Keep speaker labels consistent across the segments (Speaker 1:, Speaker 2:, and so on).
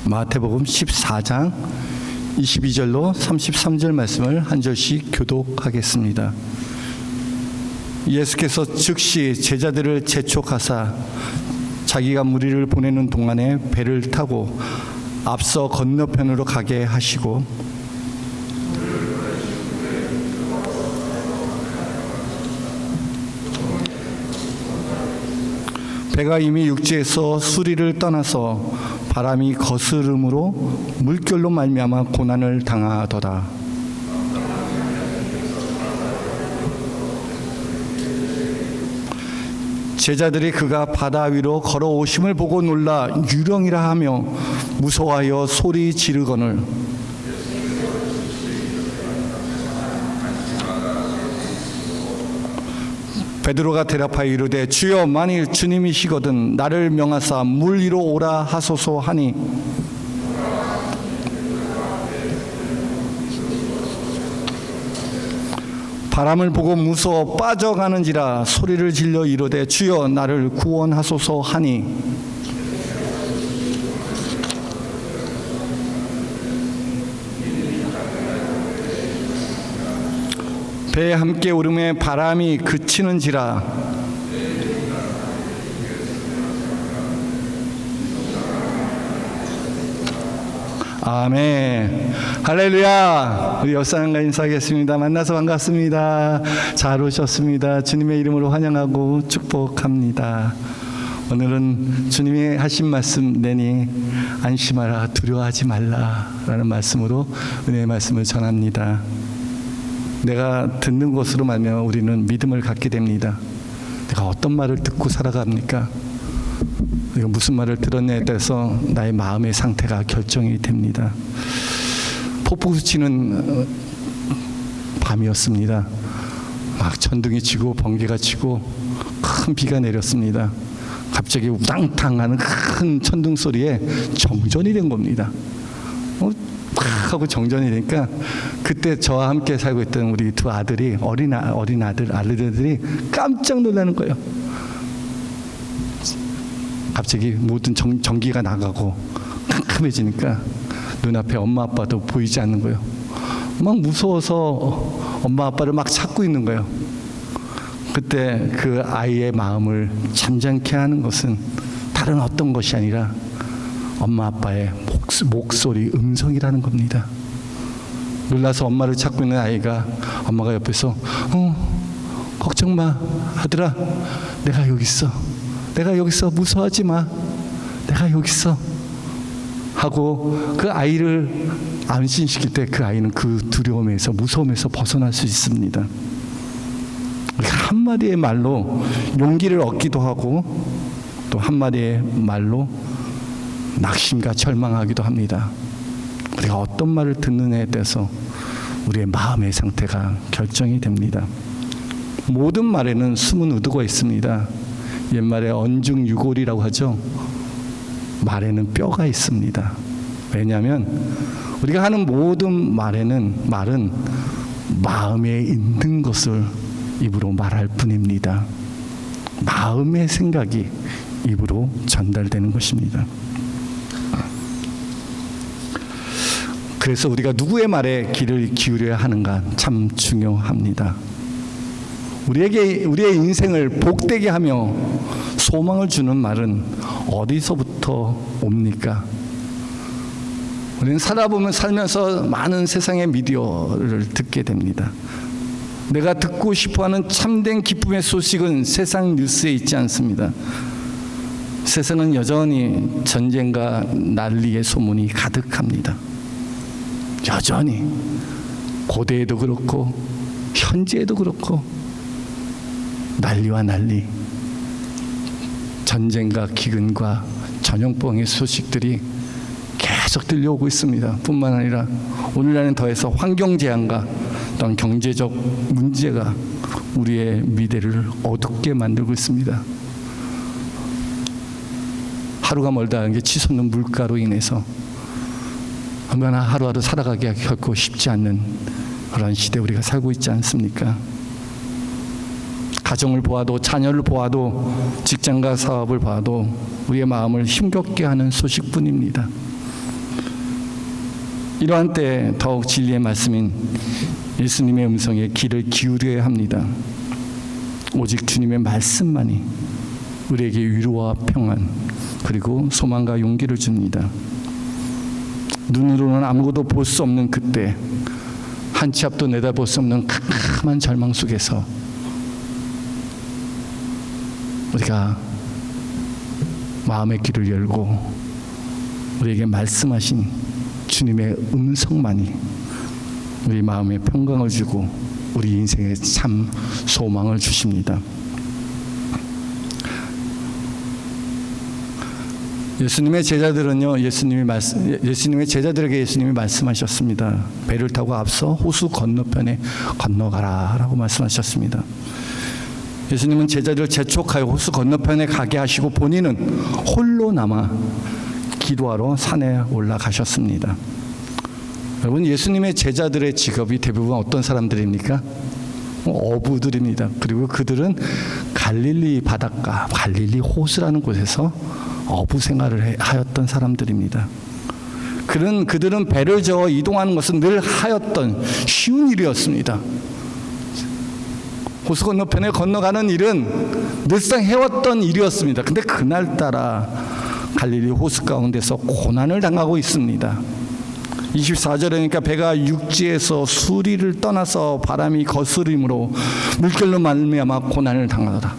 Speaker 1: 마태복음 14장 22절로 33절 말씀을 한 절씩 교독하겠습니다. 예수께서 즉시 제자들을 재촉하사 자기가 무리를 보내는 동안에 배를 타고 앞서 건너편으로 가게 하시고 배가 이미 육지에서 수리를 떠나서 바람이 거스름으로 물결로 말미암아 고난을 당하더라. 제자들이 그가 바다 위로 걸어오심을 보고 놀라 유령이라 하며 무서워하여 소리 지르거늘 베드로가 대답하여 이르되 주여 만일 주님이시거든 나를 명하사 물 위로 오라 하소서 하니 바람을 보고 무서워 빠져가는지라 소리를 질러 이르되 주여 나를 구원하소서 하니 배에 함께 오름에 바람이 그치는지라 아멘. 할렐루야. 우리 옆사람과 인사하겠습니다. 만나서 반갑습니다. 잘 오셨습니다. 주님의 이름으로 환영하고 축복합니다. 오늘은 주님이 하신 말씀 내니 안심하라 두려워하지 말라라는 말씀으로 은혜의 말씀을 전합니다. 내가 듣는 것으로 말미암아 우리는 믿음을 갖게 됩니다. 내가 어떤 말을 듣고 살아갑니까? 내가 무슨 말을 들었냐에 따라서 나의 마음의 상태가 결정이 됩니다. 폭풍 치는 밤이었습니다. 막 천둥이 치고 번개가 치고 큰 비가 내렸습니다. 갑자기 우당탕하는 큰 천둥 소리에 정전이 된 겁니다. 팍 하고 정전이 되니까 그때 저와 함께 살고 있던 우리 두 아들이 어린 아들들이 깜짝 놀라는 거예요. 갑자기 모든 전기가 나가고 캄캄해지니까 눈앞에 엄마 아빠도 보이지 않는 거예요. 막 무서워서 엄마 아빠를 막 찾고 있는 거예요. 그때 그 아이의 마음을 잠잠케 하는 것은 다른 어떤 것이 아니라 엄마 아빠의 목소리, 음성이라는 겁니다. 놀라서 엄마를 찾고 있는 아이가 엄마가 옆에서 걱정 마 아들아 내가 여기 있어. 내가 여기 있어. 무서워하지 마. 내가 여기 있어. 하고 그 아이를 안심시킬 때 그 아이는 그 두려움에서 무서움에서 벗어날 수 있습니다. 한마디의 말로 용기를 얻기도 하고 또 한마디의 말로 낙심과 절망하기도 합니다. 우리가 어떤 말을 듣느냐에 따라서 우리의 마음의 상태가 결정이 됩니다. 모든 말에는 숨은 의도가 있습니다. 옛말에 언중유골이라고 하죠. 말에는 뼈가 있습니다. 왜냐하면 우리가 하는 모든 말은 마음에 있는 것을 입으로 말할 뿐입니다. 마음의 생각이 입으로 전달되는 것입니다. 그래서 우리가 누구의 말에 귀를 기울여야 하는가 참 중요합니다. 우리의 인생을 복되게 하며 소망을 주는 말은 어디서부터 옵니까? 우리는 살면서 많은 세상의 미디어를 듣게 됩니다. 내가 듣고 싶어하는 참된 기쁨의 소식은 세상 뉴스에 있지 않습니다. 세상은 여전히 전쟁과 난리의 소문이 가득합니다. 여전히 고대에도 그렇고 현재에도 그렇고 난리와 난리, 전쟁과 기근과 전염병의 소식들이 계속 들려오고 있습니다. 뿐만 아니라 오늘날은 더해서 환경재앙과 또한 경제적 문제가 우리의 미래를 어둡게 만들고 있습니다. 하루가 멀다 하는 게 치솟는 물가로 인해서 얼마나 하루하루 살아가기가 결코 쉽지 않는 그런 시대에 우리가 살고 있지 않습니까? 가정을 보아도 자녀를 보아도 직장과 사업을 봐도 우리의 마음을 힘겹게 하는 소식뿐입니다. 이러한 때 더욱 진리의 말씀인 예수님의 음성에 귀를 기울여야 합니다. 오직 주님의 말씀만이 우리에게 위로와 평안 그리고 소망과 용기를 줍니다. 눈으로는 아무것도 볼 수 없는 그때, 한 치 앞도 내다볼 수 없는 캄캄한 절망 속에서 우리가 마음의 귀를 열고 우리에게 말씀하신 주님의 음성만이 우리 마음에 평강을 주고 우리 인생에 참 소망을 주십니다. 예수님의 제자들은요, 예수님의 제자들에게 예수님이 말씀하셨습니다. 배를 타고 앞서 호수 건너편에 건너가라라고 말씀하셨습니다. 예수님은 제자들을 재촉하여 호수 건너편에 가게 하시고 본인은 홀로 남아 기도하러 산에 올라가셨습니다. 여러분, 예수님의 제자들의 직업이 대부분 어떤 사람들입니까? 어부들입니다. 그리고 그들은 갈릴리 바닷가, 갈릴리 호수라는 곳에서 어부 생활을 하였던 사람들입니다. 그들은 배를 저어 이동하는 것은 늘 하였던 쉬운 일이었습니다. 호수 건너편에 건너가는 일은 늘상 해왔던 일이었습니다. 근데 그날따라 갈릴리 호수 가운데서 고난을 당하고 있습니다. 24절이니까 배가 육지에서 수리를 떠나서 바람이 거스림으로 물결로 말미암아 고난을 당하더라.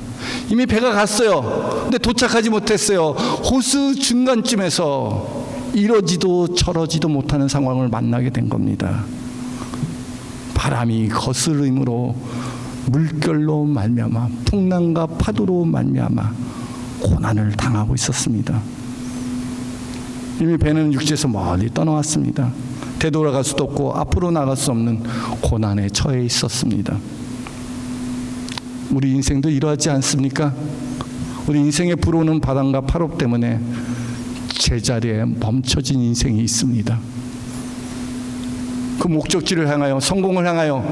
Speaker 1: 이미 배가 갔어요. 근데 도착하지 못했어요. 호수 중간쯤에서 이러지도 저러지도 못하는 상황을 만나게 된 겁니다. 바람이 거스림으로 물결로 말미암아 풍랑과 파도로 말미암아 고난을 당하고 있었습니다. 이미 배는 육지에서 멀리 떠나왔습니다. 되돌아갈 수도 없고 앞으로 나갈 수 없는 고난에 처해 있었습니다. 우리 인생도 이러하지 않습니까? 우리 인생에 불어오는 바람과 파도 때문에 제자리에 멈춰진 인생이 있습니다. 그 목적지를 향하여, 성공을 향하여,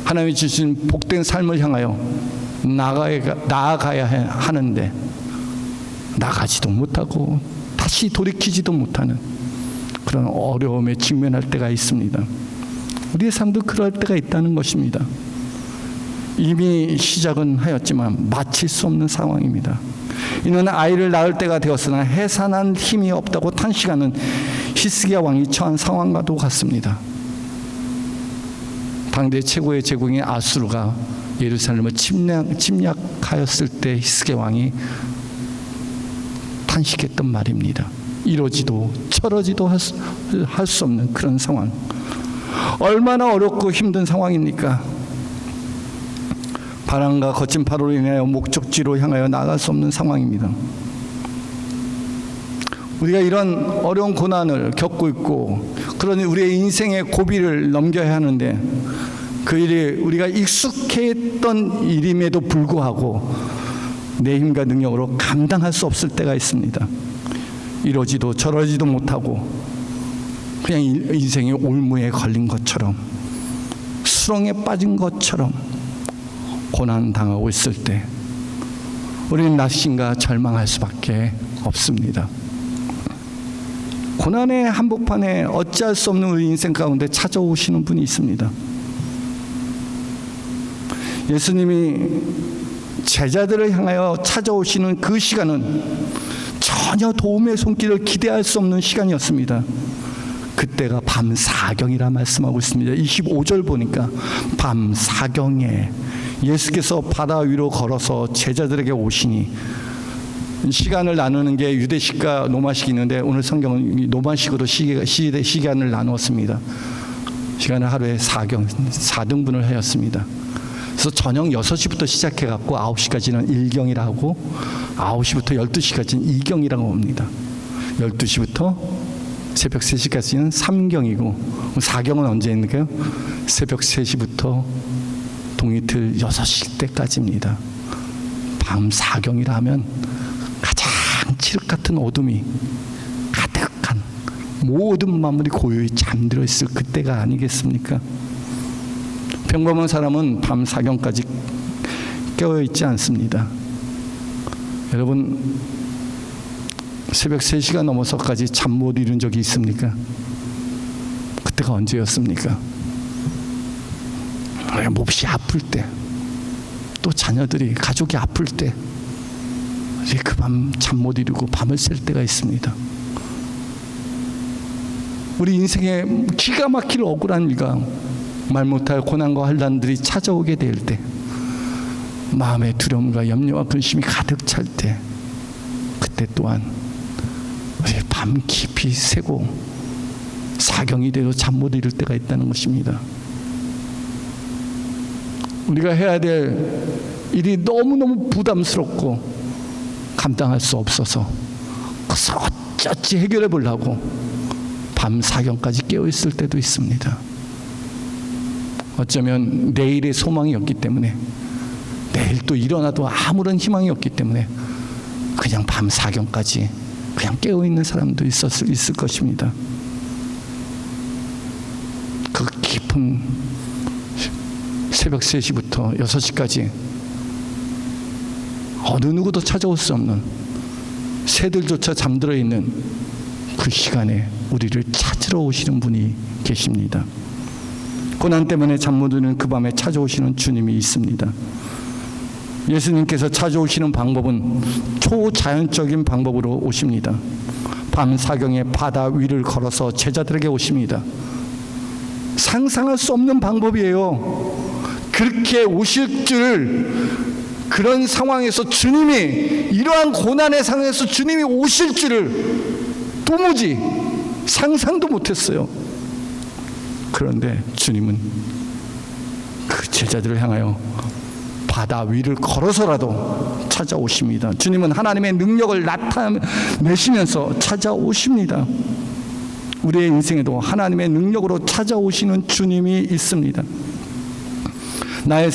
Speaker 1: 하나님이 주신 복된 삶을 향하여 나아가야 하는데 나가지도 못하고 다시 돌이키지도 못하는 그런 어려움에 직면할 때가 있습니다. 우리의 삶도 그럴 때가 있다는 것입니다. 이미 시작은 하였지만 마칠 수 없는 상황입니다. 이는 아이를 낳을 때가 되었으나 해산한 힘이 없다고 탄식하는 히스기야 왕이 처한 상황과도 같습니다. 당대 최고의 제국인 아수르가 예루살렘을 침략하였을 때 히스기야 왕이 탄식했던 말입니다. 이러지도 저러지도 할 수 없는 그런 상황. 얼마나 어렵고 힘든 상황입니까? 바람과 거친 파도로 인하여 목적지로 향하여 나갈 수 없는 상황입니다. 우리가 이런 어려운 고난을 겪고 있고, 그러니 우리의 인생의 고비를 넘겨야 하는데 그 일이 우리가 익숙했던 일임에도 불구하고 내 힘과 능력으로 감당할 수 없을 때가 있습니다. 이러지도 저러지도 못하고 그냥 인생의 올무에 걸린 것처럼, 수렁에 빠진 것처럼 고난 당하고 있을 때 우리는 낙심과 절망할 수밖에 없습니다. 고난의 한복판에 어찌할 수 없는 우리 인생 가운데 찾아오시는 분이 있습니다. 예수님이 제자들을 향하여 찾아오시는 그 시간은 전혀 도움의 손길을 기대할 수 없는 시간이었습니다. 그때가 밤 사경이라 말씀하고 있습니다. 25절 보니까 밤 사경에 예수께서 바다 위로 걸어서 제자들에게 오시니, 시간을 나누는 게 유대식과 노마식이 있는데 오늘 성경은 노마식으로 시간을 나누었습니다. 시간을 하루에 4등분을 하였습니다. 그래서 저녁 6시부터 시작해갖고 9시까지는 1경이라고 하고 9시부터 12시까지는 2경이라고 합니다. 12시부터 새벽 3시까지는 3경이고 4경은 언제 있는가요? 새벽 3시부터 동이틀 6시 때까지입니다. 밤 4경이라 하면 가장 칠흑 같은 어둠이 가득한 모든 만물이 고요히 잠들어 있을 그때가 아니겠습니까? 평범한 사람은 밤 4경까지 깨어있지 않습니다. 여러분, 새벽 3시가 넘어서까지 잠 못 이룬 적이 있습니까? 그때가 언제였습니까? 몹시 아플 때, 또 자녀들이, 가족이 아플 때 그 밤 잠 못 이루고 밤을 샐 때가 있습니다. 우리 인생에 기가 막힐 억울한 일과 말 못할 고난과 환난들이 찾아오게 될 때, 마음의 두려움과 염려와 근심이 가득 찰 때, 그때 또한 밤 깊이 새고 사경이 되어 잠 못 이룰 때가 있다는 것입니다. 우리가 해야 될 일이 너무너무 부담스럽고 감당할 수 없어서 그것을 어찌어찌 해결해 보려고 밤 사경까지 깨어있을 때도 있습니다. 어쩌면 내일의 소망이 없기 때문에, 내일 또 일어나도 아무런 희망이 없기 때문에 그냥 밤 사경까지 그냥 깨어있는 사람도 있을 것입니다. 그 깊은 새벽 3시부터 6시까지 어느 누구도 찾아올 수 없는, 새들조차 잠들어 있는 그 시간에 우리를 찾으러 오시는 분이 계십니다. 고난 때문에 잠 못 이루는 그 밤에 찾아오시는 주님이 있습니다. 예수님께서 찾아오시는 방법은 초자연적인 방법으로 오십니다. 밤 사경에 바다 위를 걸어서 제자들에게 오십니다. 상상할 수 없는 방법이에요. 그렇게 오실 줄, 그런 상황에서 주님이, 이러한 고난의 상황에서 주님이 오실 줄을 도무지 상상도 못했어요. 그런데 주님은 그 제자들을 향하여 바다 위를 걸어서라도 찾아오십니다. 주님은 하나님의 능력을 나타내시면서 찾아오십니다. 우리의 인생에도 하나님의 능력으로 찾아오시는 주님이 있습니다. 나의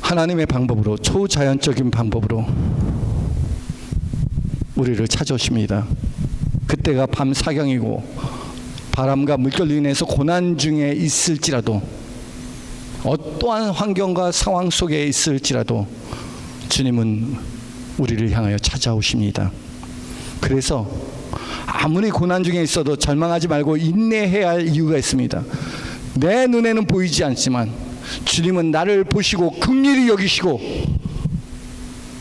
Speaker 1: 하나님의 방법으로, 초자연적인 방법으로 우리를 찾아오십니다. 그때가 밤 사경이고 바람과 물결로 인해서 고난 중에 있을지라도, 어떠한 환경과 상황 속에 있을지라도 주님은 우리를 향하여 찾아오십니다. 그래서 아무리 고난 중에 있어도 절망하지 말고 인내해야 할 이유가 있습니다. 내 눈에는 보이지 않지만 주님은 나를 보시고 긍휼히 여기시고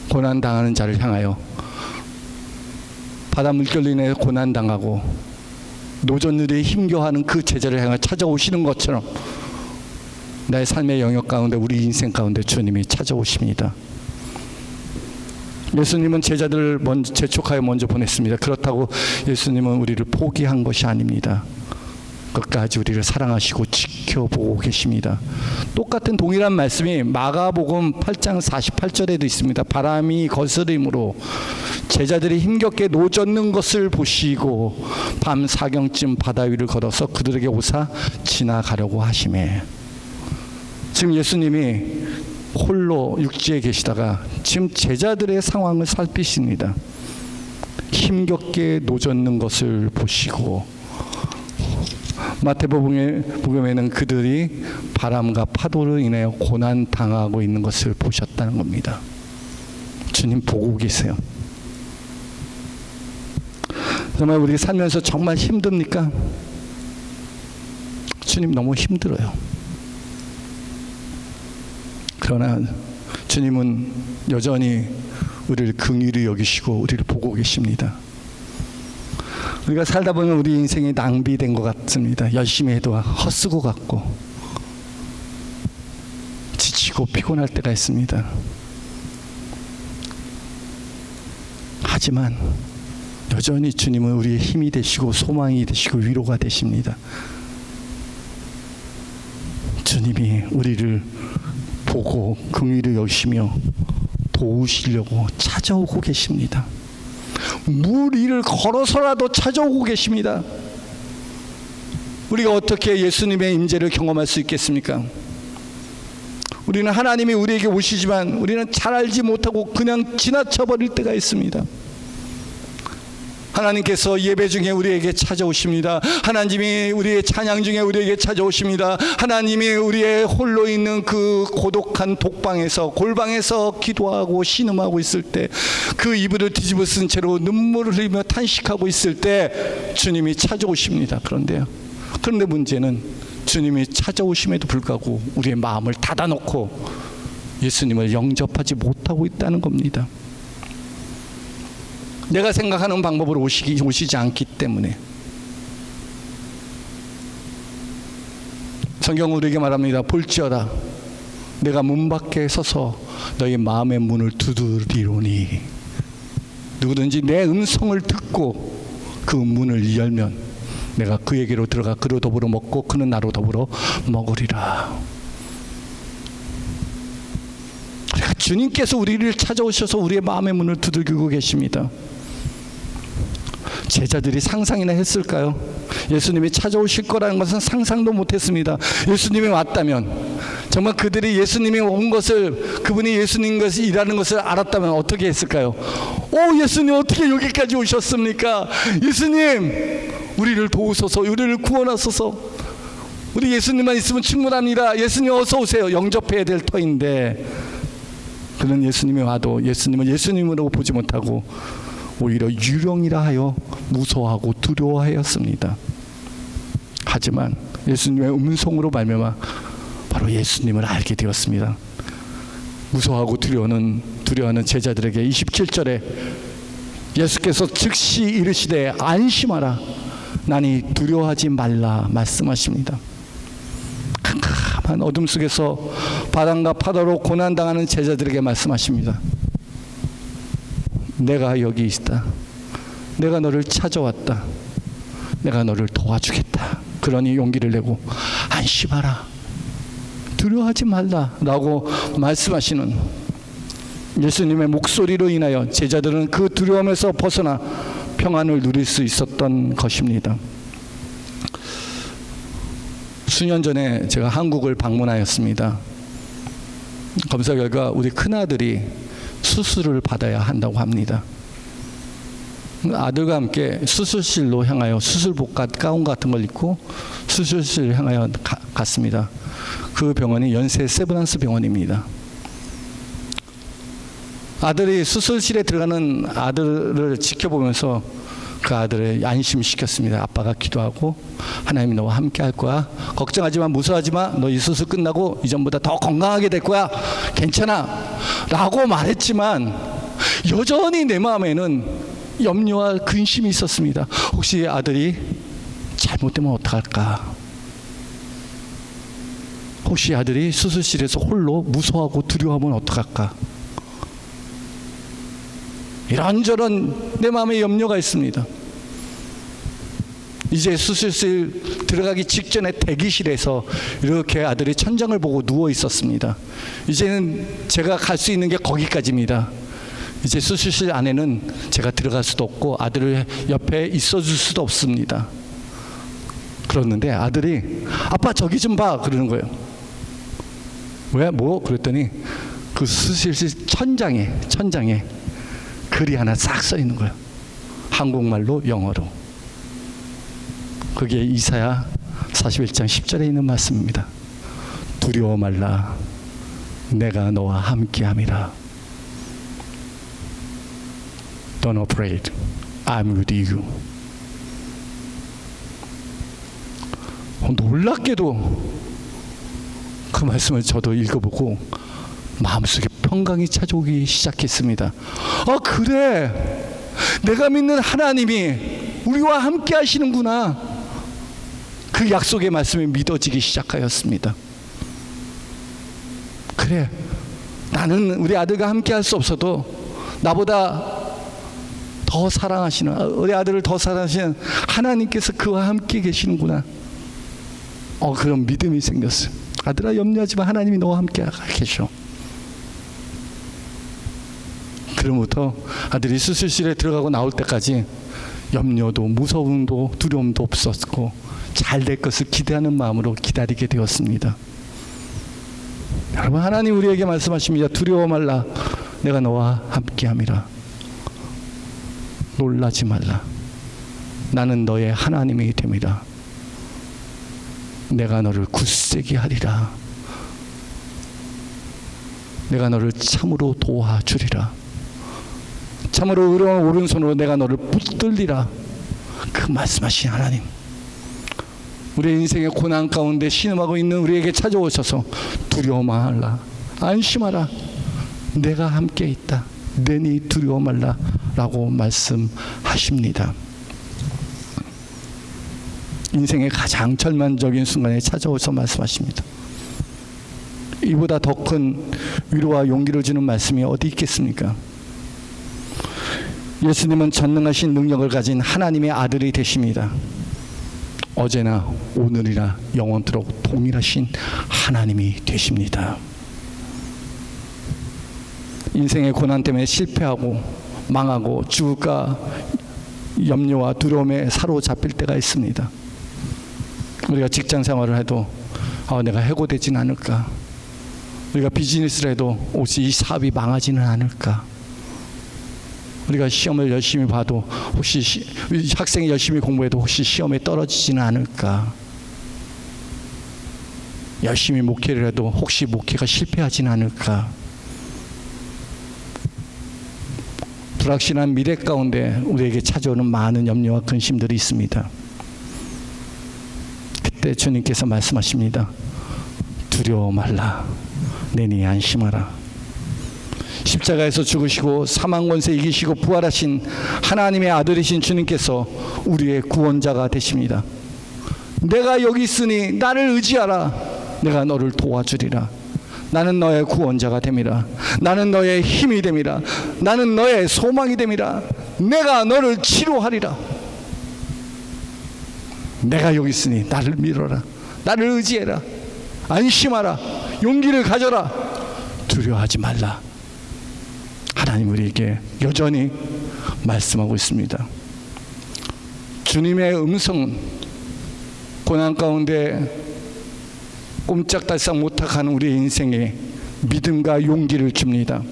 Speaker 1: 고난당하는 자를 향하여, 바다 물결로 인해 고난당하고 노전들이 힘겨워하는 그 제자를 향해 찾아오시는 것처럼 나의 삶의 영역 가운데, 우리 인생 가운데 주님이 찾아오십니다. 예수님은 제자들을 먼저 재촉하여 먼저 보냈습니다. 그렇다고 예수님은 우리를 포기한 것이 아닙니다. 끝까지 우리를 사랑하시고 지켜보고 계십니다. 똑같은 동일한 말씀이 마가복음 8장 48절에도 있습니다. 바람이 거스림으로 제자들이 힘겹게 노젓는 것을 보시고 밤 사경쯤 바다 위를 걸어서 그들에게 오사 지나가려고 하시매. 지금 예수님이 홀로 육지에 계시다가 지금 제자들의 상황을 살피십니다. 힘겹게 노젓는 것을 보시고, 마태복음에는 그들이 바람과 파도로 인하여 고난 당하고 있는 것을 보셨다는 겁니다. 주님 보고 계세요. 정말 우리 살면서 정말 힘듭니까? 주님 너무 힘들어요. 그러나 주님은 여전히 우리를 긍휼히 여기시고 우리를 보고 계십니다. 우리가 살다 보면 우리 인생이 낭비된 것 같습니다. 열심히 해도 헛쓰고 같고 지치고 피곤할 때가 있습니다. 하지만 여전히 주님은 우리의 힘이 되시고 소망이 되시고 위로가 되십니다. 주님이 우리를 보고 긍휼히 여기시며 도우시려고 찾아오고 계십니다. 물 위를 걸어서라도 찾아오고 계십니다. 우리가 어떻게 예수님의 임재를 경험할 수 있겠습니까? 우리는 하나님이 우리에게 오시지만 우리는 잘 알지 못하고 그냥 지나쳐 버릴 때가 있습니다. 하나님께서 예배 중에 우리에게 찾아오십니다. 하나님이 우리의 찬양 중에 우리에게 찾아오십니다. 하나님이 우리의 홀로 있는 그 고독한 독방에서 골방에서 기도하고 신음하고 있을 때, 그 이불을 뒤집어 쓴 채로 눈물을 흘리며 탄식하고 있을 때 주님이 찾아오십니다. 그런데 문제는 주님이 찾아오심에도 불구하고 우리의 마음을 닫아놓고 예수님을 영접하지 못하고 있다는 겁니다. 내가 생각하는 방법으로 오시지 않기 때문에. 성경은 우리에게 말합니다. 볼지어다 내가 문 밖에 서서 너희 마음의 문을 두드리노니, 누구든지 내 음성을 듣고 그 문을 열면 내가 그에게로 들어가 그로 더불어 먹고 그는 나로 더불어 먹으리라. 그러니까 주님께서 우리를 찾아오셔서 우리의 마음의 문을 두들기고 계십니다. 제자들이 상상이나 했을까요? 예수님이 찾아오실 거라는 것은 상상도 못했습니다. 예수님이 왔다면, 정말 그들이 예수님이 온 것을, 그분이 예수님 것이라는 것을 알았다면 어떻게 했을까요? 예수님 어떻게 여기까지 오셨습니까? 예수님 우리를 도우소서, 우리를 구원하소서. 우리 예수님만 있으면 충분합니다. 예수님 어서 오세요. 영접해야 될 터인데, 그런 예수님이 와도 예수님을 예수님으로 보지 못하고 오히려 유령이라 하여 무서워하고 두려워하였습니다. 하지만 예수님의 음성으로 말미암아 바로 예수님을 알게 되었습니다. 무서워하고 두려워하는 제자들에게 27절에 예수께서 즉시 이르시되 안심하라 나니 두려워하지 말라 말씀하십니다. 캄캄한 어둠 속에서 바람과 파도로 고난당하는 제자들에게 말씀하십니다. 내가 여기 있다. 내가 너를 찾아왔다. 내가 너를 도와주겠다. 그러니 용기를 내고 안심하라. 두려워하지 말라 라고 말씀하시는 예수님의 목소리로 인하여 제자들은 그 두려움에서 벗어나 평안을 누릴 수 있었던 것입니다. 수년 전에 제가 한국을 방문하였습니다. 검사 결과 우리 큰아들이 수술을 받아야 한다고 합니다. 아들과 함께 수술실로 향하여 수술복 가운 같은 걸 입고 수술실을 향하여 갔습니다. 그 병원이 연세 세브란스 병원입니다. 아들이 수술실에 들어가는 아들을 지켜보면서 그 아들을 안심시켰습니다. 아빠가 기도하고 하나님이 너와 함께 할 거야. 걱정하지 마, 무서워하지 마. 너 이 수술 끝나고 이전보다 더 건강하게 될 거야. 괜찮아 라고 말했지만 여전히 내 마음에는 염려와 근심이 있었습니다. 혹시 아들이 잘못되면 어떡할까? 혹시 아들이 수술실에서 홀로 무서워하고 두려워하면 어떡할까? 이런저런 내 마음에 염려가 있습니다. 이제 수술실 들어가기 직전에 대기실에서 이렇게 아들이 천장을 보고 누워 있었습니다. 이제는 제가 갈 수 있는 게 거기까지입니다. 이제 수술실 안에는 제가 들어갈 수도 없고 아들을 옆에 있어줄 수도 없습니다. 그러는데 아들이 아빠 저기 좀 봐 그러는 거예요. 왜? 뭐? 그랬더니 그 수술실 천장에 글이 하나 싹 써 있는 거예요. 한국말로 영어로. 그게 이사야 41장 10절에 있는 말씀입니다. 두려워 말라 내가 너와 함께함이라. Don't afraid, I'm with you. 놀랍게도 그 말씀을 저도 읽어보고 마음속에 평강이 찾아오기 시작했습니다. 그래, 내가 믿는 하나님이 우리와 함께 하시는구나. 그 약속의 말씀이 믿어지기 시작하였습니다. 그래, 나는 우리 아들과 함께 할 수 없어도 나보다 더 사랑하시는, 우리 아들을 더 사랑하시는 하나님께서 그와 함께 계시는구나. 그런 믿음이 생겼어요. 아들아 염려하지 마, 하나님이 너와 함께 계셔. 그로부터 아들이 수술실에 들어가고 나올 때까지 염려도 무서움도 두려움도 없었고 잘 될 것을 기대하는 마음으로 기다리게 되었습니다. 여러분, 하나님 우리에게 말씀하십니다. 두려워 말라. 내가 너와 함께함이라. 놀라지 말라. 나는 너의 하나님이 됨이라. 내가 너를 굳세게 하리라. 내가 너를 참으로 도와주리라. 참으로 의로운 오른손으로 내가 너를 붙들리라. 그 말씀하신 하나님, 우리의 인생의 고난 가운데 신음하고 있는 우리에게 찾아오셔서 두려워 말라, 안심하라, 내가 함께 있다, 내니 두려워 말라 라고 말씀하십니다. 인생의 가장 절망적인 순간에 찾아오셔서 말씀하십니다. 이보다 더 큰 위로와 용기를 주는 말씀이 어디 있겠습니까? 예수님은 전능하신 능력을 가진 하나님의 아들이 되십니다. 어제나 오늘이나 영원토록 동일하신 하나님이 되십니다. 인생의 고난 때문에 실패하고 망하고 죽을까 염려와 두려움에 사로잡힐 때가 있습니다. 우리가 직장 생활을 해도 내가 해고되진 않을까, 우리가 비즈니스를 해도 혹시 이 사업이 망하지는 않을까, 우리가 시험을 열심히 봐도 혹시 학생이 열심히 공부해도 혹시 시험에 떨어지지는 않을까, 열심히 목회를 해도 혹시 목회가 실패하지는 않을까, 불확실한 미래 가운데 우리에게 찾아오는 많은 염려와 근심들이 있습니다. 그때 주님께서 말씀하십니다. 두려워 말라, 내니 안심하라. 십자가에서 죽으시고 사망 권세 이기시고 부활하신 하나님의 아들이신 주님께서 우리의 구원자가 되십니다. 내가 여기 있으니 나를 의지하라. 내가 너를 도와주리라. 나는 너의 구원자가 됨이라. 나는 너의 힘이 됨이라. 나는 너의 소망이 됨이라. 내가 너를 치료하리라. 내가 여기 있으니 나를 믿어라. 나를 의지해라. 안심하라. 용기를 가져라. 두려워하지 말라. 하나님 우리에게 여전히 말씀하고 있습니다. 주님의 음성은 고난 가운데 꼼짝달싹 못하는 우리의 인생에 믿음과 용기를 줍니다.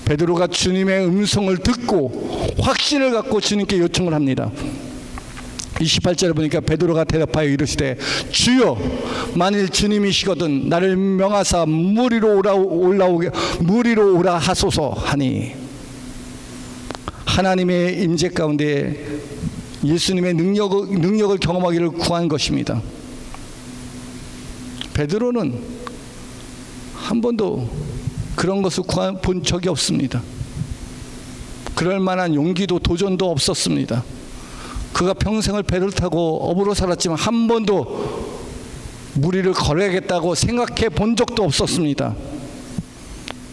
Speaker 1: 베드로가 주님의 음성을 듣고 확신을 갖고 주님께 요청을 합니다. 28절에 보니까 베드로가 대답하여 이르시되 주여, 만일 주님이시거든 나를 명하사 물 위로 오라 하소서 하니, 하나님의 임재 가운데 예수님의 능력을 경험하기를 구한 것입니다. 베드로는 한 번도 그런 것을 본 적이 없습니다. 그럴 만한 용기도 도전도 없었습니다. 그가 평생을 배를 타고 업으로 살았지만 한 번도 무리를 걸어야겠다고 생각해 본 적도 없었습니다.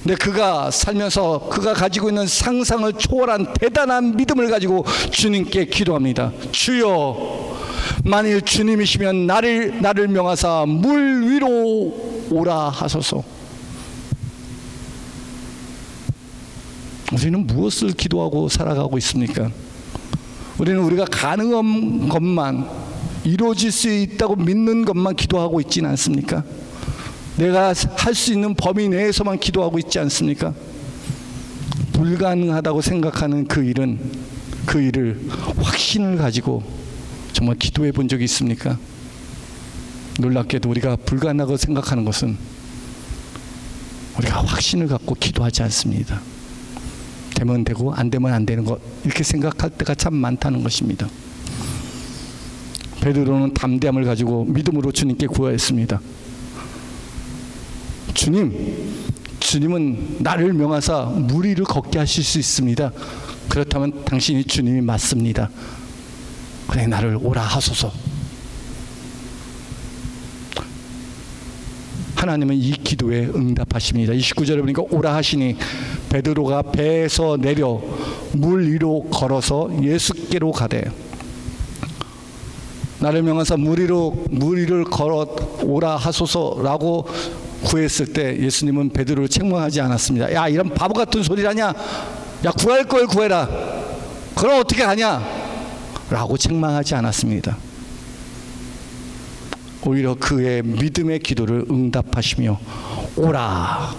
Speaker 1: 근데 그가 살면서 그가 가지고 있는 상상을 초월한 대단한 믿음을 가지고 주님께 기도합니다. 주여, 만일 주님이시면 나를 명하사 물 위로 오라 하소서. 우리는 무엇을 기도하고 살아가고 있습니까? 우리는 우리가 가능한 것만, 이루어질 수 있다고 믿는 것만 기도하고 있지는 않습니까? 내가 할 수 있는 범위 내에서만 기도하고 있지 않습니까? 불가능하다고 생각하는 그 일을 확신을 가지고 정말 기도해 본 적이 있습니까? 놀랍게도 우리가 불가능하다고 생각하는 것은 우리가 확신을 갖고 기도하지 않습니다. 되면 되고 안 되면 안 되는 것, 이렇게 생각할 때가 참 많다는 것입니다. 베드로는 담대함을 가지고 믿음으로 주님께 구하였습니다. 주님은 나를 명하사 물 위를 걷게 하실 수 있습니다. 그렇다면 당신이 주님이 맞습니다. 그래, 나를 오라 하소서. 하나님은 이 기도에 응답하십니다. 29절에 보니까 오라 하시니 베드로가 배에서 내려 물 위로 걸어서 예수께로 가되, 나를 명하사 물 위를 걸어 오라 하소서라고 구했을 때 예수님은 베드로를 책망하지 않았습니다. 야, 이런 바보 같은 소리라냐? 야, 구할 걸 구해라. 그럼 어떻게 하냐? 라고 책망하지 않았습니다. 오히려 그의 믿음의 기도를 응답하시며 오라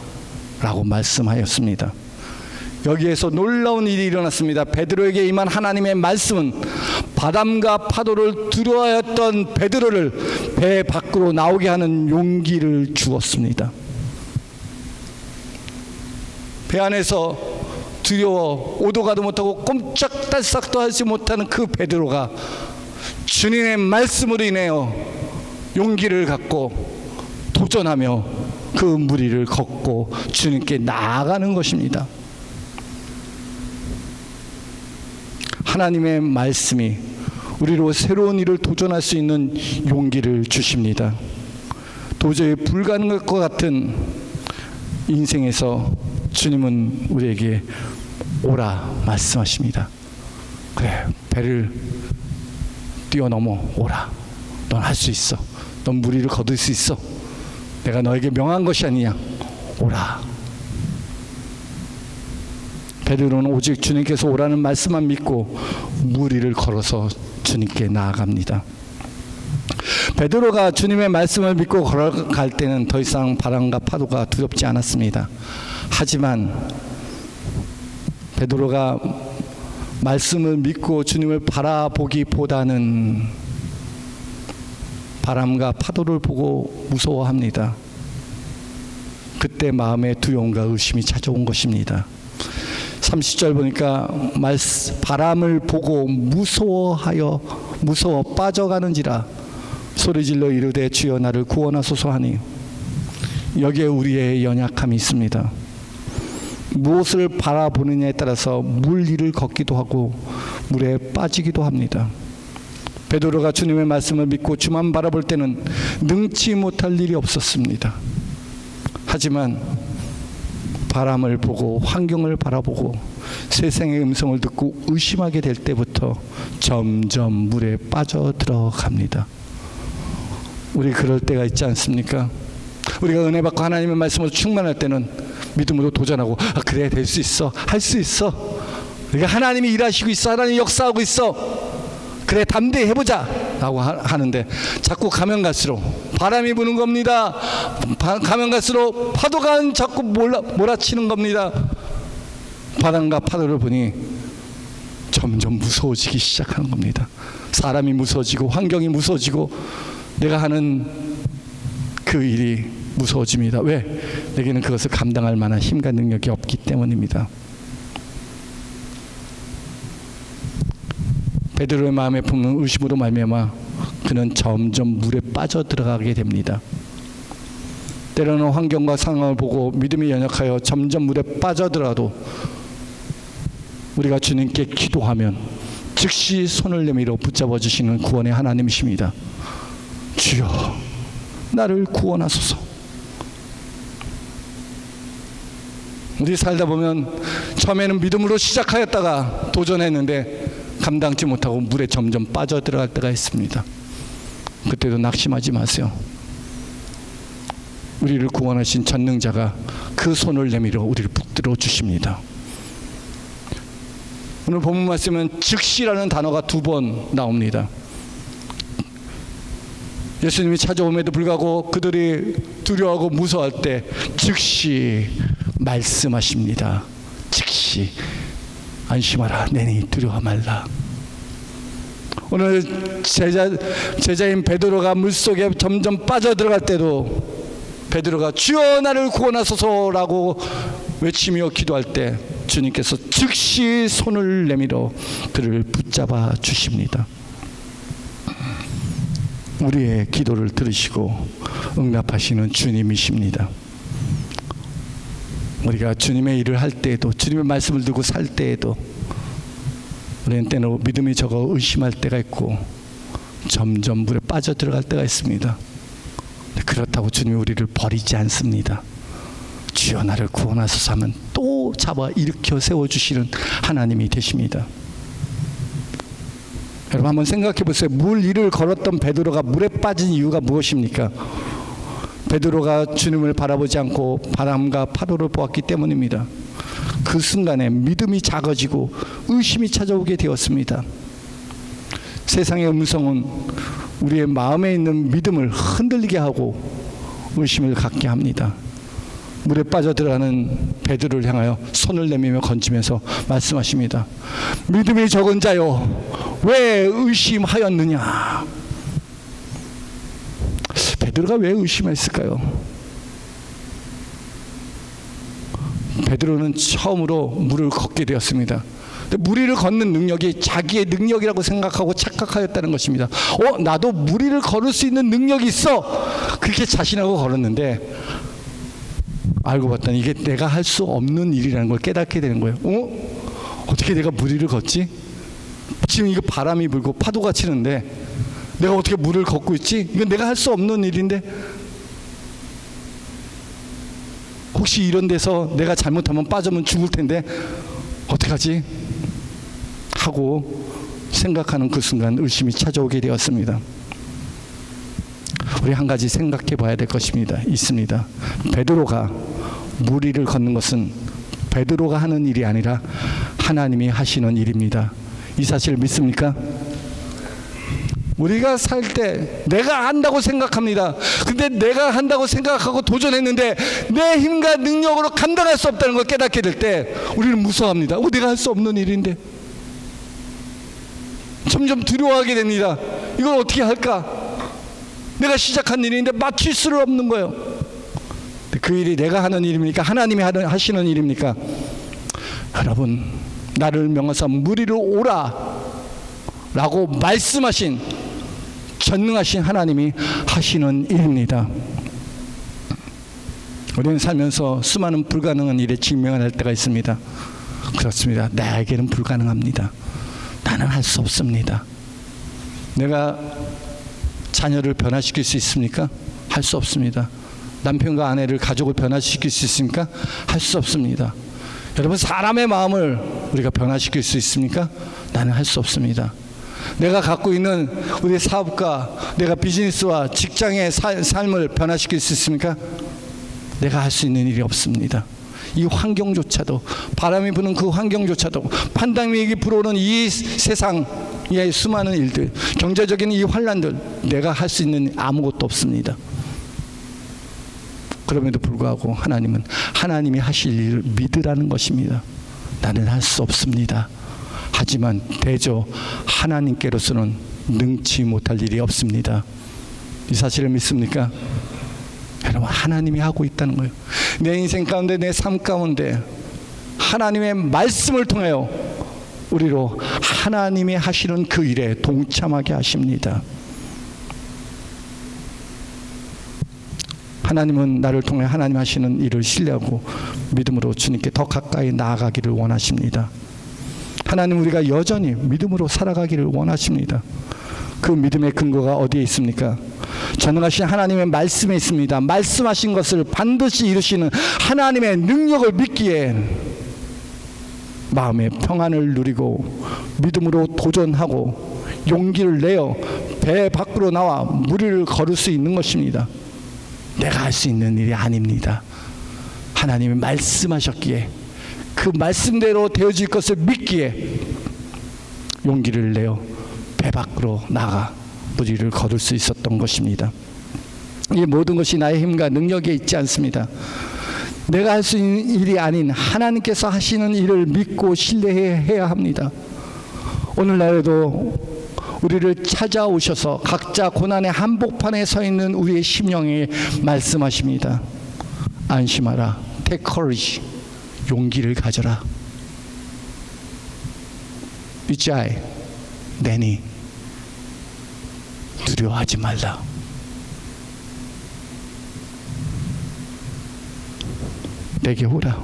Speaker 1: 라고 말씀하였습니다. 여기에서 놀라운 일이 일어났습니다. 베드로에게 임한 하나님의 말씀은 바람과 파도를 두려워했던 베드로를 배 밖으로 나오게 하는 용기를 주었습니다. 배 안에서 두려워 오도 가도 못하고 꼼짝달싹도 하지 못하는 그 베드로가 주님의 말씀으로 인하여 용기를 갖고 도전하며 그 무리를 걷고 주님께 나아가는 것입니다. 하나님의 말씀이 우리로 새로운 일을 도전할 수 있는 용기를 주십니다. 도저히 불가능할 것 같은 인생에서 주님은 우리에게 오라 말씀하십니다. 그래, 배를 뛰어넘어 오라. 넌 할 수 있어. 넌 무리를 거둘 수 있어. 내가 너에게 명한 것이 아니냐. 오라. 베드로는 오직 주님께서 오라는 말씀만 믿고 무리를 걸어서 주님께 나아갑니다. 베드로가 주님의 말씀을 믿고 걸어갈 때는 더 이상 바람과 파도가 두렵지 않았습니다. 하지만 베드로가 말씀을 믿고 주님을 바라보기보다는 바람과 파도를 보고 무서워합니다. 그때 마음에 두려움과 의심이 찾아온 것입니다. 30절 보니까 바람을 보고 무서워 빠져가는지라 소리질러 이르되 주여 나를 구원하소서 하니, 여기에 우리의 연약함이 있습니다. 무엇을 바라보느냐에 따라서 물 위를 걷기도 하고 물에 빠지기도 합니다. 베드로가 주님의 말씀을 믿고 주만 바라볼 때는 능치 못할 일이 없었습니다. 하지만 바람을 보고 환경을 바라보고 세상의 음성을 듣고 의심하게 될 때부터 점점 물에 빠져 들어갑니다. 우리 그럴 때가 있지 않습니까? 우리가 은혜 받고 하나님의 말씀으로 충만할 때는 믿음으로 도전하고, 그래, 될 수 있어, 할 수 있어, 우리가 하나님이 일하시고 있어, 하나님이 역사하고 있어, 그래, 담대히 해보자 라고 하는데 자꾸 가면 갈수록 바람이 부는 겁니다. 가면 갈수록 파도가 자꾸 몰아치는 겁니다. 바람과 파도를 보니 점점 무서워지기 시작하는 겁니다. 사람이 무서워지고 환경이 무서워지고 내가 하는 그 일이 무서워집니다. 왜? 내게는 그것을 감당할 만한 힘과 능력이 없기 때문입니다. 베드로의 마음에 품는 의심으로 말미암아 그는 점점 물에 빠져 들어가게 됩니다. 때로는 환경과 상황을 보고 믿음이 연약하여 점점 물에 빠져들어도 우리가 주님께 기도하면 즉시 손을 내밀어 붙잡아 주시는 구원의 하나님이십니다. 주여 나를 구원하소서. 우리 살다 보면 처음에는 믿음으로 시작하였다가 도전했는데 감당치 못하고 물에 점점 빠져들어갈 때가 있습니다. 그때도 낙심하지 마세요. 우리를 구원하신 전능자가 그 손을 내밀어 우리를 붙들어 주십니다. 오늘 본문 말씀은 즉시라는 단어가 2번 나옵니다. 예수님이 찾아옴에도 불구하고 그들이 두려워하고 무서워할 때 즉시 말씀하십니다. 즉시 안심하라, 내니 두려워 말라. 오늘 제자인 베드로가 물속에 점점 빠져들어갈 때도 베드로가 주여 나를 구원하소서라고 외치며 기도할 때 주님께서 즉시 손을 내밀어 그를 붙잡아 주십니다. 우리의 기도를 들으시고 응답하시는 주님이십니다. 우리가 주님의 일을 할 때에도, 주님의 말씀을 듣고 살 때에도 우리는 때로 믿음이 적어 의심할 때가 있고 점점 물에 빠져들어갈 때가 있습니다. 그렇다고 주님이 우리를 버리지 않습니다. 주여 나를 구원하소서 하면 또 잡아 일으켜 세워주시는 하나님이 되십니다. 여러분 한번 생각해 보세요. 물 위를 걸었던 베드로가 물에 빠진 이유가 무엇입니까? 베드로가 주님을 바라보지 않고 바람과 파도를 보았기 때문입니다. 그 순간에 믿음이 작아지고 의심이 찾아오게 되었습니다. 세상의 음성은 우리의 마음에 있는 믿음을 흔들리게 하고 의심을 갖게 합니다. 물에 빠져들어가는 베드로를 향하여 손을 내밀며 건지면서 말씀하십니다. 믿음이 적은 자여, 왜 의심하였느냐? 베드로가 왜 의심했을까요? 베드로는 처음으로 물을 걷게 되었습니다. 무리를 걷는 능력이 자기의 능력이라고 생각하고 착각하였다는 것입니다. 나도 무리를 걸을 수 있는 능력이 있어, 그렇게 자신하고 걸었는데 알고 봤더니 이게 내가 할 수 없는 일이라는 걸 깨닫게 되는 거예요. 어떻게 내가 무리를 걷지? 지금 이거 바람이 불고 파도가 치는데 내가 어떻게 물을 걷고 있지? 이건 내가 할 수 없는 일인데, 혹시 이런 데서 내가 잘못하면 빠지면 죽을 텐데 어떡하지? 하고 생각하는 그 순간 의심이 찾아오게 되었습니다. 우리 한 가지 생각해 봐야 될 것입니다. 있습니다. 베드로가 무리를 걷는 것은 베드로가 하는 일이 아니라 하나님이 하시는 일입니다. 이 사실을 믿습니까? 우리가 살 때 내가 한다고 생각합니다. 근데 내가 한다고 생각하고 도전했는데 내 힘과 능력으로 감당할 수 없다는 걸 깨닫게 될 때 우리는 무서워합니다. 내가 할 수 없는 일인데. 점점 두려워하게 됩니다. 이걸 어떻게 할까? 내가 시작한 일인데 마칠 수 없는 거예요. 그 일이 내가 하는 일입니까? 하나님이 하시는 일입니까? 여러분, 나를 명하사 무리를 오라 라고 말씀하신 전능하신 하나님이 하시는 일입니다. 우리는 살면서 수많은 불가능한 일에 직면을 할 때가 있습니다. 그렇습니다. 나에게는 불가능합니다. 나는 할 수 없습니다. 내가 자녀를 변화시킬 수 있습니까? 할 수 없습니다. 남편과 아내를, 가족을 변화시킬 수 있습니까? 할 수 없습니다. 여러분, 사람의 마음을 우리가 변화시킬 수 있습니까? 나는 할 수 없습니다. 내가 갖고 있는 우리 사업과 내가 비즈니스와 직장의 삶을 변화시킬 수 있습니까? 내가 할 수 있는 일이 없습니다. 이 환경조차도, 바람이 부는 그 환경조차도, 판단력이 불어오는 이 세상의 수많은 일들, 경제적인 이 환란들, 내가 할 수 있는 아무것도 없습니다. 그럼에도 불구하고 하나님은 하나님이 하실 일을 믿으라는 것입니다. 나는 할 수 없습니다. 하지만 대저 하나님께로서는 능치 못할 일이 없습니다. 이 사실을 믿습니까? 여러분, 하나님이 하고 있다는 거예요. 내 인생 가운데, 내 삶 가운데 하나님의 말씀을 통하여 우리로 하나님이 하시는 그 일에 동참하게 하십니다. 하나님은 나를 통해 하나님 하시는 일을 신뢰하고 믿음으로 주님께 더 가까이 나아가기를 원하십니다. 하나님, 우리가 여전히 믿음으로 살아가기를 원하십니다. 그 믿음의 근거가 어디에 있습니까? 전능하신 하나님의 말씀에 있습니다. 말씀하신 것을 반드시 이루시는 하나님의 능력을 믿기에 마음의 평안을 누리고 믿음으로 도전하고 용기를 내어 배 밖으로 나와 무리를 걸을 수 있는 것입니다. 내가 할 수 있는 일이 아닙니다. 하나님이 말씀하셨기에 그 말씀대로 되어질 것을 믿기에 용기를 내어 배 밖으로 나가 무리를 걸을 수 있었던 것입니다. 이 모든 것이 나의 힘과 능력에 있지 않습니다. 내가 할 수 있는 일이 아닌 하나님께서 하시는 일을 믿고 신뢰해야 합니다. 오늘날에도 우리를 찾아오셔서 각자 고난의 한복판에 서 있는 우리의 심령에 말씀하십니다. 안심하라. Take courage. 용기를 가져라. 믿자이. 내니. 두려워하지 말라. 내게 오라.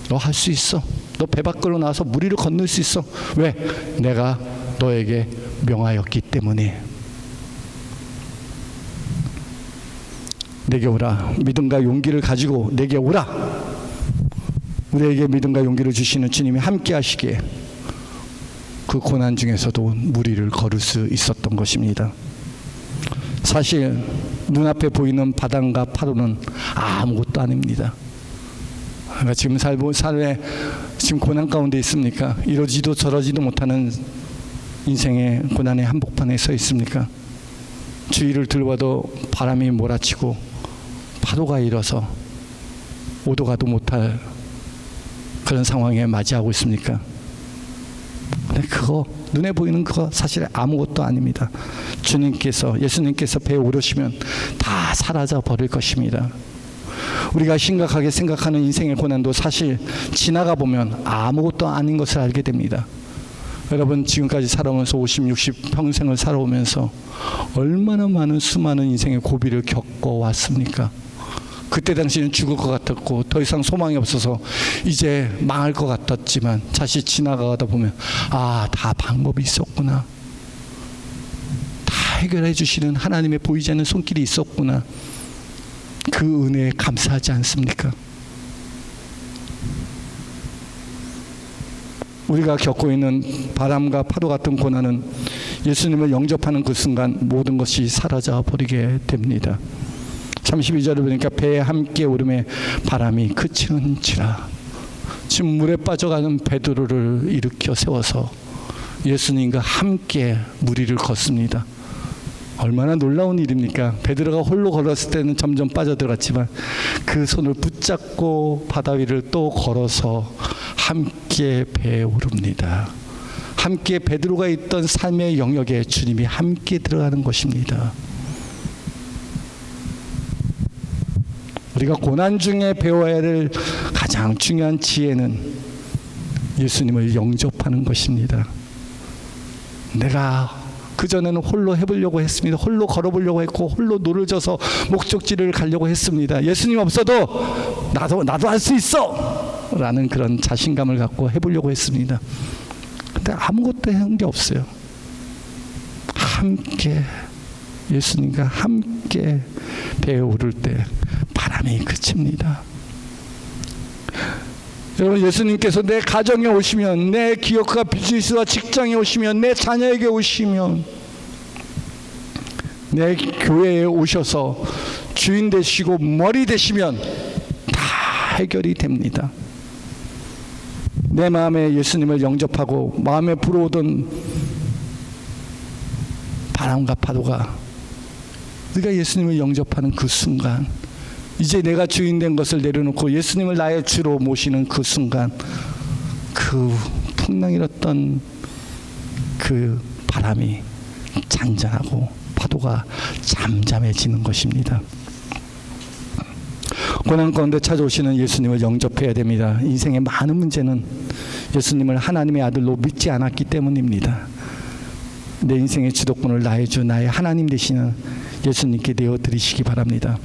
Speaker 1: 너 할 수 있어. 너 배 밖으로 나와서 무리를 건널 수 있어. 왜? 내가 너에게 명하였기 때문에. 내게 오라. 믿음과 용기를 가지고 내게 오라. 우리에게 믿음과 용기를 주시는 주님이 함께 하시기에 그 고난 중에서도 무리를 걸을 수 있었던 것입니다. 사실 눈앞에 보이는 바람과 파도는 아무것도 아닙니다. 그러니까 지금 삶에 지금 고난 가운데 있습니까? 이러지도 저러지도 못하는 인생의 고난의 한복판에 서 있습니까? 주위를 둘러봐도 바람이 몰아치고 파도가 일어서 오도 가도 못할 그런 상황에 맞이하고 있습니까? 근데 그거 눈에 보이는 그거 사실 아무것도 아닙니다. 예수님께서 배에 오르시면 다 사라져 버릴 것입니다. 우리가 심각하게 생각하는 인생의 고난도 사실 지나가 보면 아무것도 아닌 것을 알게 됩니다. 여러분, 지금까지 살아오면서 50, 60 평생을 살아오면서 얼마나 많은 수많은 인생의 고비를 겪어왔습니까? 그때 당시는 죽을 것 같았고 더 이상 소망이 없어서 이제 망할 것 같았지만 다시 지나가다 보면 다 방법이 있었구나. 다 해결해 주시는 하나님의 보이지 않는 손길이 있었구나. 그 은혜에 감사하지 않습니까? 우리가 겪고 있는 바람과 파도 같은 고난은 예수님을 영접하는 그 순간 모든 것이 사라져 버리게 됩니다. 32절을 보니까 배에 함께 오름에 바람이 그치는지라. 지금 물에 빠져가는 베드로를 일으켜 세워서 예수님과 함께 물 위를 걷습니다. 얼마나 놀라운 일입니까? 베드로가 홀로 걸었을 때는 점점 빠져들었지만 그 손을 붙잡고 바다 위를 또 걸어서 함께 배에 오릅니다. 함께 베드로가 있던 삶의 영역에 주님이 함께 들어가는 것입니다. 우리가 고난 중에 배워야 할 가장 중요한 지혜는 예수님을 영접하는 것입니다. 내가 그전에는 홀로 해보려고 했습니다. 홀로 걸어보려고 했고 홀로 노를 져서 목적지를 가려고 했습니다. 예수님 없어도 나도 할 수 있어! 라는 그런 자신감을 갖고 해보려고 했습니다. 근데 아무것도 한 게 없어요. 함께 예수님과 함께 배에 오를 때 바람이 그칩니다. 여러분, 예수님께서 내 가정에 오시면, 내 기업과 비즈니스와 직장에 오시면, 내 자녀에게 오시면, 내 교회에 오셔서 주인 되시고 머리 되시면 다 해결이 됩니다. 내 마음에 예수님을 영접하고 마음에 불어오던 바람과 파도가 우리가 예수님을 영접하는 그 순간, 이제 내가 주인 된 것을 내려놓고 예수님을 나의 주로 모시는 그 순간, 그 풍랑이었던 그 바람이 잔잔하고 파도가 잠잠해지는 것입니다. 고난 가운데 찾아오시는 예수님을 영접해야 됩니다. 인생의 많은 문제는 예수님을 하나님의 아들로 믿지 않았기 때문입니다. 내 인생의 주도권을 나의 주, 나의 하나님 되시는 예수님께 내어드리시기 바랍니다.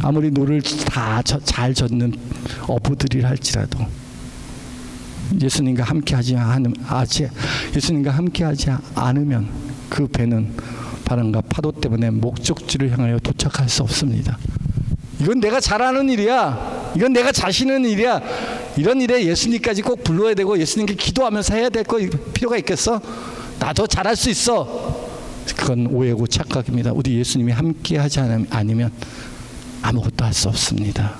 Speaker 1: 아무리 노를 다 잘 젓는 어부들이라 할지라도 예수님과 함께하지 않으면 그 배는 바람과 파도 때문에 목적지를 향하여 도착할 수 없습니다. 이건 내가 잘하는 일이야. 이건 내가 자신은 일이야. 이런 일에 예수님까지 꼭 불러야 되고 예수님께 기도하면서 해야 될 필요가 있겠어? 나도 잘할 수 있어. 그건 오해고 착각입니다. 우리 예수님이 함께하지 않으면 아무것도 할 수 없습니다.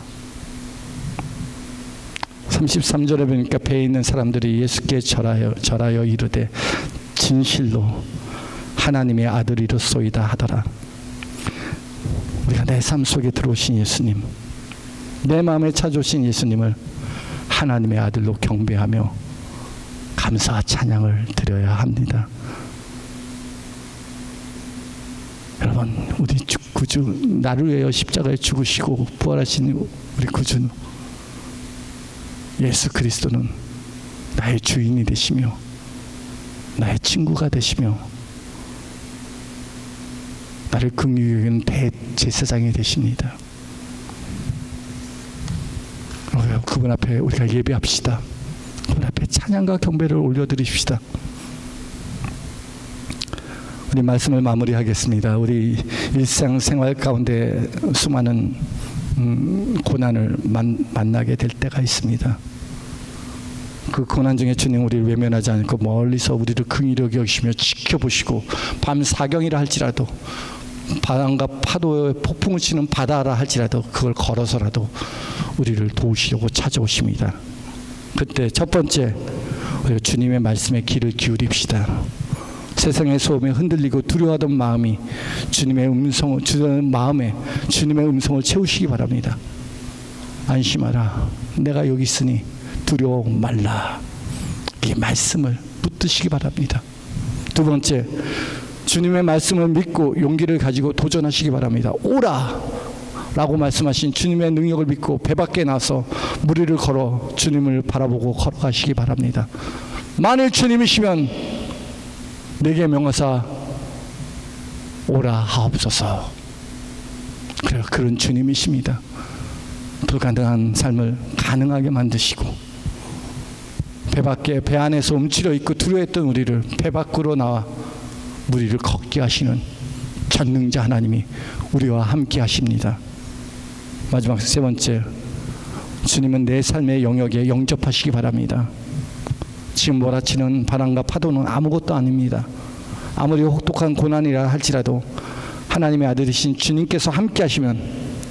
Speaker 1: 33절에 보니까 배에 있는 사람들이 예수께 절하여 이르되 진실로 하나님의 아들이로소이다 하더라. 우리가 내 삶 속에 들어오신 예수님, 내 마음에 찾아오신 예수님을 하나님의 아들로 경배하며 감사와 찬양을 드려야 합니다. 여러분, 우리 구주, 나를 위하여 십자가에 죽으시고 부활하신 우리 구주 예수 그리스도는 나의 주인이 되시며 나의 친구가 되시며 나를 긍휼히 여기는 대제사장이 되십니다. 그분 앞에 우리가 예배합시다. 그분 앞에 찬양과 경배를 올려드립시다. 우리 말씀을 마무리하겠습니다. 우리 일상생활 가운데 수많은 고난을 만나게 될 때가 있습니다. 그 고난 중에 주님 우리를 외면하지 않고 멀리서 우리를 긍휼히 여기시며 지켜보시고 밤 사경이라 할지라도 바람과 파도에 폭풍을 치는 바다라 할지라도 그걸 걸어서라도 우리를 도우시려고 찾아오십니다. 그때 첫 번째 우리가 주님의 말씀에 귀를 기울입시다. 세상의 소음에 흔들리고 두려워하던 마음이 주님의 음성을 채우시기 바랍니다. 안심하라. 내가 여기 있으니 두려워 말라. 이 말씀을 붙드시기 바랍니다. 두 번째, 주님의 말씀을 믿고 용기를 가지고 도전하시기 바랍니다. 오라! 라고 말씀하신 주님의 능력을 믿고 배 밖에 나서 무리를 걸어 주님을 바라보고 걸어가시기 바랍니다. 만일 주님이시면 내게 명하사 오라 하옵소서. 그런 주님이십니다. 불가능한 삶을 가능하게 만드시고 배 안에서 움츠려 있고 두려워했던 우리를 배 밖으로 나와 무리를 걷게 하시는 전능자 하나님이 우리와 함께 하십니다. 마지막 세 번째, 주님은 내 삶의 영역에 영접하시기 바랍니다. 지금 몰아치는 바람과 파도는 아무것도 아닙니다. 아무리 혹독한 고난이라 할지라도 하나님의 아들이신 주님께서 함께 하시면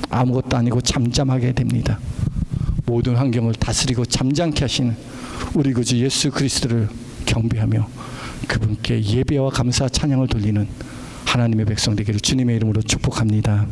Speaker 1: 아무것도 아니고 잠잠하게 됩니다. 모든 환경을 다스리고 잠잠케 하시는 우리 구주 예수 그리스도를 경배하며 그분께 예배와 감사 찬양을 돌리는 하나님의 백성 되기를 주님의 이름으로 축복합니다.